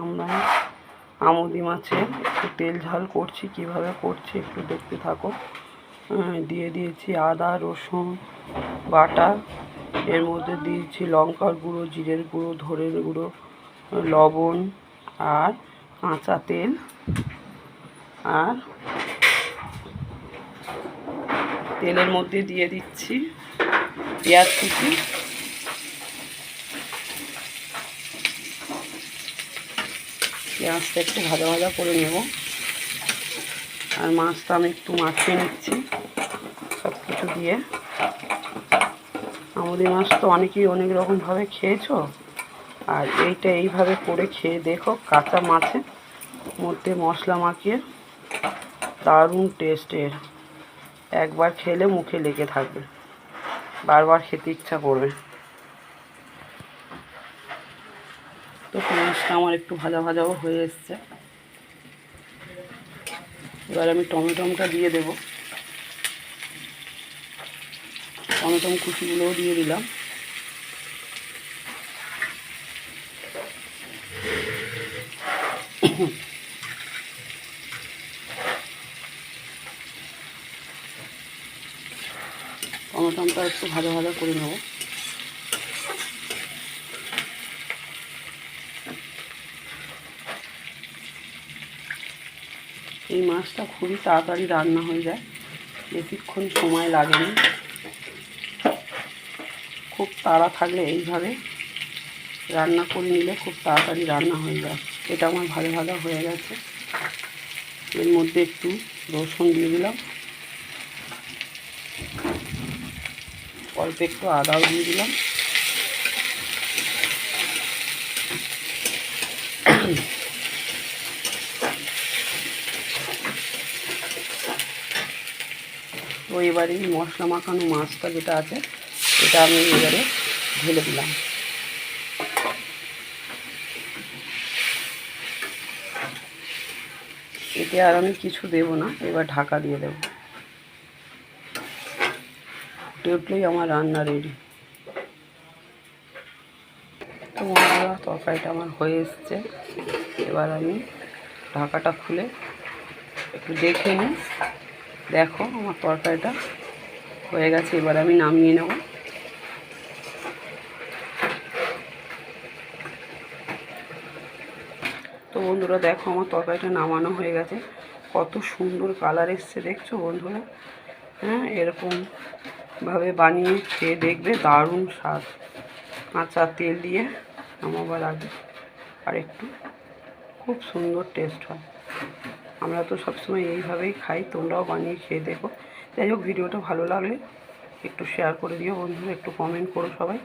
আমরা আমুদি মাছের একটু তেল ঝাল করছি, কিভাবে করছি একটু দেখতে থাকো। দিয়ে দিয়েছি আদা রসুন বাটা, এর মধ্যে দিয়েছি লঙ্কার গুঁড়ো, জিরের গুঁড়ো, ধনের গুঁড়ো, লবণ আর কাঁচা তেল আর তেলের মধ্যে দিয়ে দিচ্ছি পেঁয়াজ কুচি। পেঁয়াজটা একটু ভাজা ভাজা করে নেব। আর মাছটা আমি একটু মাখিয়ে নিচ্ছি সব কিছু দিয়ে। আমুদি মাছ তো অনেকেই অনেক রকমভাবে খেয়েছো, আর এইটা এইভাবে করে খেয়ে দেখো। কাঁচা মাছের মধ্যে মশলা মাখিয়ে দারুণ টেস্টের, একবার খেলে মুখে লেগে থাকবে, বারবার খেতে ইচ্ছা করবে। তো মাছটা আমার একটু ভাজা ভাজাও হয়ে এসছে। এবার আমি টমেটোটা দিয়ে দেব। টমেটো কুচিগুলোও দিয়ে দিলাম। টমেটোটা একটু ভাজা ভাজা করে নেব। এই মাছটা খুবই তাড়াতাড়ি রান্না হয়ে যায়, বেশিক্ষণ সময় লাগেনি। খুব তাড়া থাকলে এইভাবে রান্না করে নিলে খুব তাড়াতাড়ি রান্না হয়ে যায়। এটা আমার ভালো ভালো হয়ে গেছে। এর মধ্যে একটু রসুন দিয়ে দিলাম, অল্প একটু আদাও দিয়ে দিলাম। তো এবারে মশলা মাখানো মাছটা যেটা আছে এটা আমি এবারে ঢেলে দিলাম। এতে আর আমি কিছু দেব না, এবার ঢাকা দিয়ে দেব। উঠলেই আমার রান্না রেডি। তো বন্ধুরা, তরকারিটা আমার হয়ে এসছে। এবার আমি ঢাকাটা খুলে একটু দেখে নিই। দেখো আমার তরকারিটা হয়ে গেছে, এবার আমি নামিয়ে নেব। তো বন্ধুরা দেখো আমার তরকারিটা নামানো হয়ে গেছে। কত সুন্দর কালার এসছে দেখছো বন্ধুরা। হ্যাঁ, এরকমভাবে বানিয়ে খেয়ে দেখবে, দারুণ স্বাদ। কাঁচা তেল দিয়ে নামাবার আগে আর একটু খুব সুন্দর টেস্ট হয়। আমরা তো সবসময় এইভাবেই খাই, তোমরাও বানিয়ে খেয়ে দেখো। যাই হোক, ভিডিওটা ভালো লাগলে একটু শেয়ার করে দিও বন্ধুরা, একটু কমেন্ট করো সবাই।